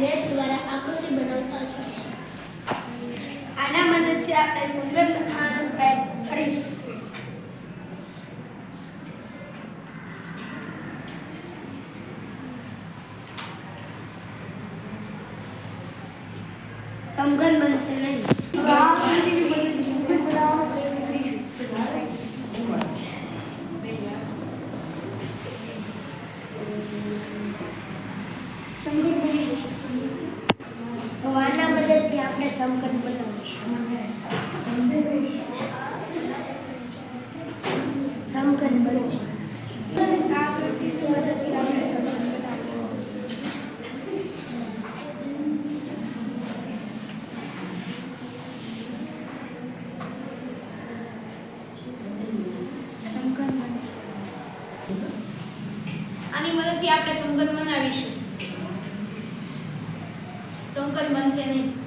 Lead દ્વારા આકૃતિ બનાવતા શીખીશું. આના મદદથી આપણે સુંદર બનાવવાનો પ્રયત્ન કરીશું. સમઘન બનશે નહીં. હવે આ આકૃતિની મદદથી સમઘન બનાવવાનો પ્રયત્ન કરીશું. સમઘન બની જશે. હવે આના મદદથી આપણે સમઘન બનાવીશું. સમઘન બનશે. આ આકૃતિની મદદથી આપણે સમઘન બનાવીશું. આની મદદથી આપણે સમઘન બનાવીશું. સમઘન બનશે નહીં.